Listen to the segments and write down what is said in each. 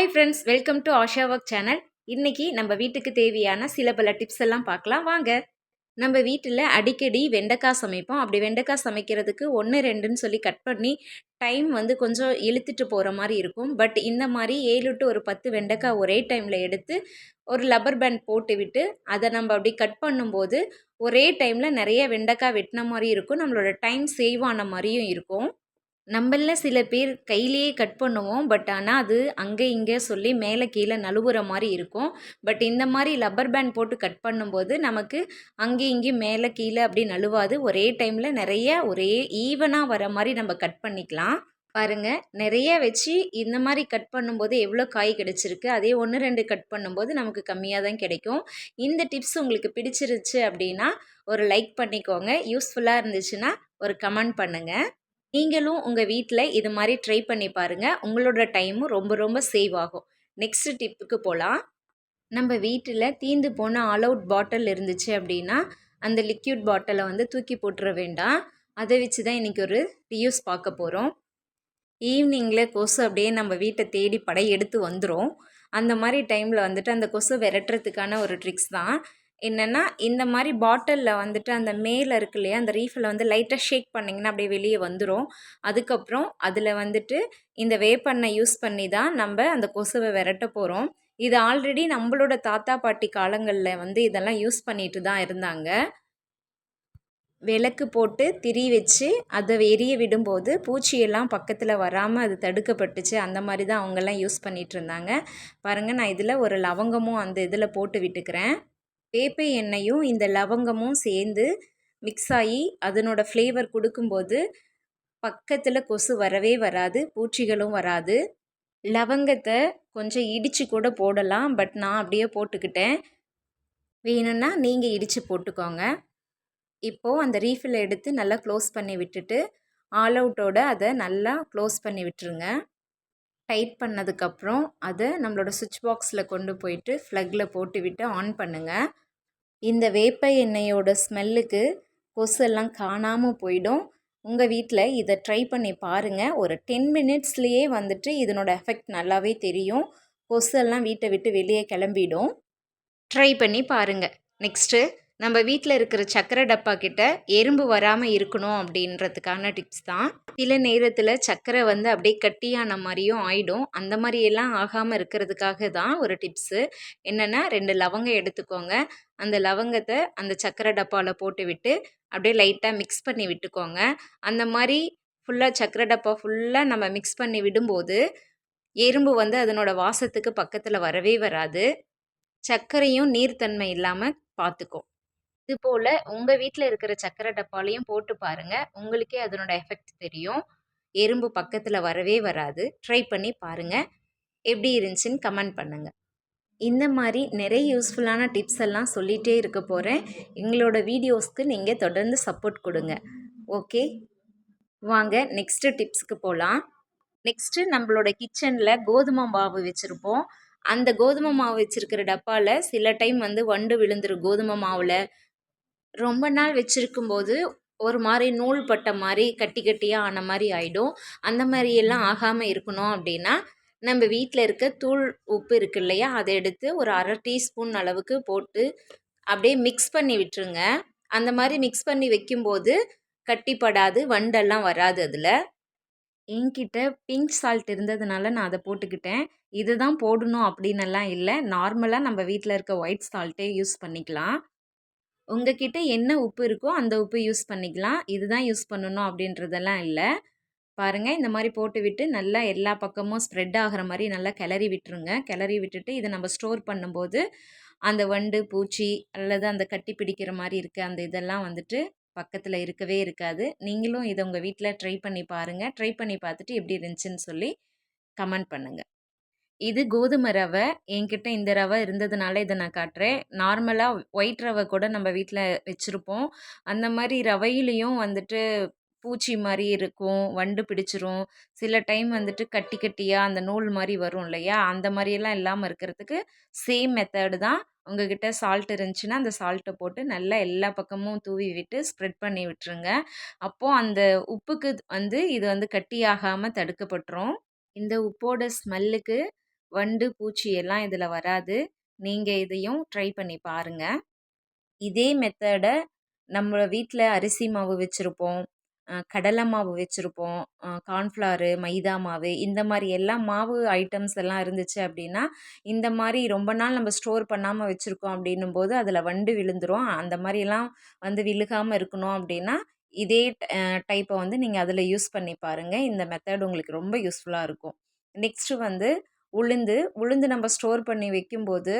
Hi friends, welcome to Asha work channel. இன்னைக்கு நம்ம வீட்டுக்கு தேவையான சில பல டிப்ஸ் எல்லாம் பார்க்கலாம் வாங்க. நம்ம வீட்டில் அடிக்கடி வெண்டைக்காய் சமைப்போம். அப்படி வெண்டைக்காய் சமைக்கிறதுக்கு 1 2ன்னு சொல்லி கட் பண்ணி டைம் கொஞ்சம் இழுத்துட்டு போகிற மாதிரி இருக்கும். பட் இந்த மாதிரி 7 டு ஒரு 10 வெண்டைக்காய் ஒரே டைமில் எடுத்து ஒரு லப்பர் பேண்ட் போட்டு விட்டு அதை நம்ம அப்படி கட் பண்ணும்போது ஒரே டைமில் நிறைய வெண்டைக்காய் வெட்டின மாதிரி இருக்கும். நம்மளோட டைம் சேவ் ஆன மாதிரியும் இருக்கும். நம்மள சில பேர் கையிலேயே கட் பண்ணுவோம். பட் ஆனால் அது அங்கே இங்கே சொல்லி மேலே கீழே நழுவுற மாதிரி இருக்கும். பட் இந்த மாதிரி லப்பர் பேண்ட் போட்டு கட் பண்ணும்போது நமக்கு அங்கே இங்கே மேலே கீழே அப்படி நழுவாது. ஒரே டைமில் நிறைய ஒரே ஈவனாக வர மாதிரி நம்ம கட் பண்ணிக்கலாம். பாருங்கள், நிறைய வச்சு இந்த மாதிரி கட் பண்ணும்போது எவ்வளோ காய் கிடைச்சிருக்கு. அதே 1 2 கட் பண்ணும்போது நமக்கு கம்மியாக தான் கிடைக்கும். இந்த டிப்ஸ் உங்களுக்கு பிடிச்சிருச்சு அப்படின்னா ஒரு லைக் பண்ணிக்கோங்க. யூஸ்ஃபுல்லாக இருந்துச்சுன்னா ஒரு கமெண்ட் பண்ணுங்கள். நீங்களும் உங்கள் வீட்டில் இது மாதிரி ட்ரை பண்ணி பாருங்கள். உங்களோட டைமும் ரொம்ப ரொம்ப சேவ் ஆகும். நெக்ஸ்ட் டிப்புக்கு போகலாம். நம்ம வீட்டில் தீந்து போன ஆல் அவுட் பாட்டில் இருந்துச்சு அப்படின்னா அந்த லிக்யூட் பாட்டிலை தூக்கி போட்டுற வேண்டாம். அதை வச்சு தான் இன்றைக்கி ஒரு ரியூஸ் பார்க்க போகிறோம். ஈவினிங்கில் கொசு அப்படியே நம்ம வீட்டை தேடி படையெடுத்து வந்துடும். அந்த மாதிரி டைமில் அந்த கொசு விரட்டுறதுக்கான ஒரு ட்ரிக்ஸ் தான். என்னென்னா, இந்த மாதிரி பாட்டிலில் அந்த மேலே இருக்கு இல்லையா, அந்த ரீஃபில் லைட்டாக ஷேக் பண்ணிங்கன்னா அப்படியே வெளியே வந்துடும். அதுக்கப்புறம் அதில் இந்த வேப்பெண்ணெய் யூஸ் பண்ணி தான் நம்ம அந்த கொசுவை விரட்ட போகிறோம். இது ஆல்ரெடி நம்மளோட தாத்தா பாட்டி காலங்களில் இதெல்லாம் யூஸ் பண்ணிட்டு தான் இருந்தாங்க. விளக்கு போட்டு திரி வச்சு அதை எரிய விடும்போது பூச்சியெல்லாம் பக்கத்தில் வராமல் அது தடுக்கப்பட்டுச்சு. அந்த மாதிரி தான் அவங்கெல்லாம் யூஸ் பண்ணிகிட்டு இருந்தாங்க. பாருங்கள், நான் இதில் ஒரு லவங்கமும் அந்த இதில் போட்டு விட்டுக்கிறேன். வேப்பை எண்ணெயும் இந்த லவங்கமும் சேர்ந்து மிக்ஸ் ஆகி அதனோட ஃப்ளேவர் கொடுக்கும்போது பக்கத்தில் கொசு வரவே வராது, பூச்சிகளும் வராது. லவங்கத்தை கொஞ்சம் இடித்து கூட போடலாம். பட் நான் அப்படியே போட்டுக்கிட்டேன். வேணும்னா நீங்கள் இடித்து போட்டுக்கோங்க. இப்போது அந்த ரீஃபில் எடுத்து நல்லா க்ளோஸ் பண்ணி விட்டுட்டு ஆல் அவுட்டோட அதை நல்லா க்ளோஸ் பண்ணி விட்டுருங்க. டைட் பண்ணதுக்கப்புறம் அதை நம்மளோட சுவிட்ச் பாக்ஸில் கொண்டு போயிட்டு ஃப்ளக்கில் போட்டு விட்டு ஆன் பண்ணுங்கள். இந்த வேப்ப எண்ணெயோட ஸ்மெல்லுக்கு கொசெல்லாம் காணாமல் போயிடும். உங்கள் வீட்டில் இதை ட்ரை பண்ணி பாருங்கள். ஒரு 10 மினிட்ஸ்லேயே இதனோட எஃபெக்ட் நல்லாவே தெரியும். கொசெல்லாம் வீட்டை விட்டு வெளியே கிளம்பிடும். ட்ரை பண்ணி பாருங்கள். நெக்ஸ்ட்டு, நம்ம வீட்டில் இருக்கிற சர்க்கரை டப்பா கிட்ட எறும்பு வராமல் இருக்கணும் அப்படின்றதுக்கான டிப்ஸ் தான். சில நேரத்தில் சர்க்கரை அப்படியே கட்டியான மாதிரியும் ஆகிடும். அந்த மாதிரியெல்லாம் ஆகாமல் இருக்கிறதுக்காக தான் ஒரு டிப்ஸு. என்னென்னா, 2 லவங்கம் எடுத்துக்கோங்க. அந்த லவங்கத்தை அந்த சர்க்கரை டப்பாவில் போட்டு விட்டு அப்படியே லைட்டாக மிக்ஸ் பண்ணி விட்டுக்கோங்க. அந்த மாதிரி ஃபுல்லாக சர்க்கரை டப்பா ஃபுல்லாக நம்ம மிக்ஸ் பண்ணி விடும்போது எறும்பு அதனோட வாசத்துக்கு பக்கத்தில் வரவே வராது. சர்க்கரையும் நீர்த்தன்மை இல்லாமல் பார்த்துக்கும். இது போல் உங்கள் வீட்டில் இருக்கிற சர்க்கரை டப்பாலையும் போட்டு பாருங்கள். உங்களுக்கே அதனோட எஃபெக்ட் தெரியும். எறும்பு பக்கத்தில் வரவே வராது. ட்ரை பண்ணி பாருங்கள். எப்படி இருந்துச்சுன்னு கமெண்ட் பண்ணுங்கள். இந்த மாதிரி நிறைய யூஸ்ஃபுல்லான டிப்ஸ் எல்லாம் சொல்லிகிட்டே இருக்க போகிறேன். எங்களோட வீடியோஸ்க்கு நீங்கள் தொடர்ந்து சப்போர்ட் கொடுங்க. ஓகே, வாங்க நெக்ஸ்ட்டு டிப்ஸுக்கு போகலாம். நெக்ஸ்ட்டு, நம்மளோட கிச்சனில் கோதுமை மாவு வச்சுருப்போம். அந்த கோதுமை மாவு வச்சுருக்கிற டப்பாவில் சில டைம் வண்டு விழுந்துரும். கோதுமை மாவில் ரொம்ப நாள் வச்சுருக்கும்போது ஒரு மாதிரி நூல் பட்ட மாதிரி கட்டி கட்டியாக ஆன மாதிரி ஆகிடும். அந்த மாதிரியெல்லாம் ஆகாமல் இருக்கணும் அப்படின்னா நம்ம வீட்டில் இருக்க தூள் உப்பு இருக்கு இல்லையா, அதை எடுத்து ஒரு 1/2 டீஸ்பூன் அளவுக்கு போட்டு அப்படியே மிக்ஸ் பண்ணி விட்டுருங்க. அந்த மாதிரி மிக்ஸ் பண்ணி வைக்கும்போது கட்டிப்படாது, வண்டெல்லாம் வராது. அதில் என்கிட்ட பிங்க் சால்ட் இருந்ததுனால நான் அதை போட்டுக்கிட்டேன். இதுதான் போடணும் அப்படின்னெல்லாம் இல்லை. நார்மலாக நம்ம வீட்டில் இருக்க ஒயிட் சால்ட்டே யூஸ் பண்ணிக்கலாம். உங்ககிட்ட என்ன உப்பு இருக்கோ அந்த உப்பு யூஸ் பண்ணிக்கலாம். இதுதான் யூஸ் பண்ணணும் அப்படின்றதெல்லாம் இல்லை. பாருங்கள், இந்த மாதிரி போட்டு விட்டு நல்லா எல்லா பக்கமும் ஸ்ப்ரெட் ஆகிற மாதிரி நல்லா கிளறி விட்டுருங்க. கிளறி விட்டுட்டு இதை நம்ம ஸ்டோர் பண்ணும்போது அந்த வண்டு பூச்சி அல்லது அந்த கட்டி பிடிக்கிற மாதிரி இருக்க அந்த இதெல்லாம் பக்கத்தில் இருக்கவே இருக்காது. நீங்களும் இதை உங்கள் வீட்டில் ட்ரை பண்ணி பாருங்கள். ட்ரை பண்ணி பார்த்துட்டு எப்படி இருந்துச்சுன்னு சொல்லி கமெண்ட் பண்ணுங்கள். இது கோதுமை ரவை. என்கிட்ட இந்த ரவை இருந்ததுனால இதை நான் காட்டுறேன். நார்மலாக ஒயிட் ரவை கூட நம்ம வீட்டில் வச்சுருப்போம். அந்த மாதிரி ரவையிலையும் பூச்சி மாதிரி இருக்கும், வண்டு பிடிச்சிரும். சில டைம் கட்டி கட்டியாக அந்த நூல் மாதிரி வரும் இல்லையா, அந்த மாதிரியெல்லாம் இல்லாமல் இருக்கிறதுக்கு சேம் மெத்தடு தான். உங்ககிட்ட சால்ட் இருந்துச்சுன்னா அந்த சால்ட்டை போட்டு நல்லா எல்லா பக்கமும் தூவி விட்டு ஸ்ப்ரெட் பண்ணி விட்டுருங்க. அப்போது அந்த உப்புக்கு இது கட்டியாகாமல் தடுக்கப்பட்டுரும். இந்த உப்போட ஸ்மெல்லுக்கு வண்டு பூச்சி எல்லாம் இதில் வராது. நீங்கள் இதையும் ட்ரை பண்ணி பாருங்கள். இதே மெத்தடை நம்ம வீட்டில் அரிசி மாவு வச்சுருப்போம், கடலை மாவு வச்சுருப்போம், கார்ன்ஃப்ளவரு, மைதா மாவு இந்த மாதிரி எல்லா மாவு ஐட்டம்ஸ் எல்லாம் இருந்துச்சு அப்படின்னா, இந்த மாதிரி ரொம்ப நாள் நம்ம ஸ்டோர் பண்ணாமல் வச்சுருக்கோம் அப்படின்னும்போது அதில் வண்டு விழுந்துரும். அந்த மாதிரிலாம் வந்து விழுகாமல் இருக்கணும் அப்படின்னா இதே டைப்பை வந்து நீங்கள் அதில் யூஸ் பண்ணி பாருங்கள். இந்த மெத்தட் உங்களுக்கு ரொம்ப யூஸ்ஃபுல்லாக இருக்கும். நெக்ஸ்ட்டு வந்து உளுந்து உளுந்து நம்ம ஸ்டோர் பண்ணி வைக்கும்போது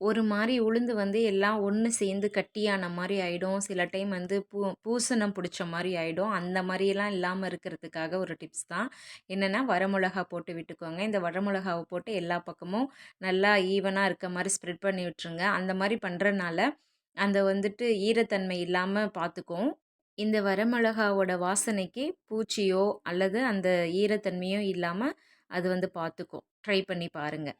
ஒரு மாரி உளுந்து வந்து எல்லாம் ஒன்று சேர்ந்து கட்டியான மாரி ஆயிடும். சில டைம் வந்து பூசணம் பிடிச்ச மாரி ஆயிடும். அந்த மாரியெல்லாம் இல்லாமல் இருக்கிறதுக்காக ஒரு டிப்ஸ் தான். என்னென்னா வரமிளகா போட்டு விட்டுக்கோங்க. இந்த வரமிளகாவை போட்டு எல்லா பக்கமும் நல்லா ஈவனாக இருக்க மாரி ஸ்ப்ரெட் பண்ணி விட்டுருங்க. அந்த மாரி பண்ணுறனால அந்த வந்துட்டு ஈரத்தன்மை இல்லாமல் பார்த்துக்கும். இந்த வரமிளகாவோட வாசனைக்கு பூச்சியோ அல்லது அந்த ஈரத்தன்மையோ இல்லாமல் அது வந்து பார்த்துக்கும். ட்ரை பண்ணி பாருங்கள்.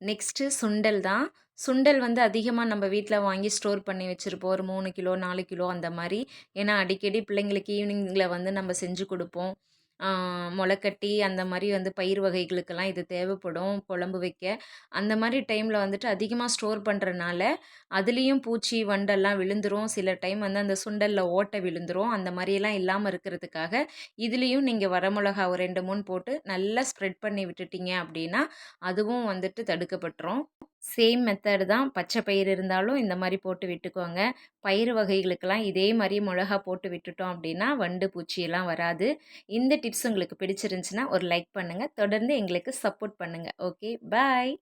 நெக்ஸ்ட்டு சுண்டல் தான். சுண்டல் வந்து அதிகமாக நம்ம வீட்டில் வாங்கி ஸ்டோர் பண்ணி வச்சுருப்போம். ஒரு 3 கிலோ 4 கிலோ அந்த மாதிரி. ஏன்னா அடிக்கடி பிள்ளைங்களுக்கு ஈவினிங்கில் வந்து நம்ம செஞ்சு கொடுப்போம். முளைக்கட்டி அந்த மாதிரி வந்து பயிர் வகைகளுக்கெல்லாம் இது தேவைப்படும் குழம்பு வைக்க. அந்த மாதிரி டைமில் வந்துட்டு அதிகமாக ஸ்டோர் பண்ணுறனால அதுலேயும் பூச்சி வண்டெல்லாம் விழுந்துரும். சில டைம் வந்து அந்த சுண்டலில் ஓட்டை விழுந்துரும். அந்த மாதிரியெல்லாம் இல்லாமல் இருக்கிறதுக்காக இதுலேயும் நீங்கள் வரமிளகா ஒரு 2, 3 போட்டு நல்லா ஸ்ப்ரெட் பண்ணி விட்டுட்டீங்க அப்படின்னா அதுவும் வந்துட்டு தடுக்கப்பட்டுரும். சேம் மெத்தடு தான். பச்சை பயிறு இருந்தாலும் இந்த மாதிரி போட்டு விட்டுக்கோங்க. பயிறு வகைகளுக்கெல்லாம் இதே மாதிரி மிளகா போட்டு விட்டுட்டோம் அப்படின்னா வண்டு பூச்சியெல்லாம் வராது. இந்த டிப்ஸ் உங்களுக்கு பிடிச்சிருந்துச்சுன்னா ஒரு லைக் பண்ணுங்கள். தொடர்ந்து எங்களுக்கு சப்போர்ட் பண்ணுங்கள். ஓகே, பாய்.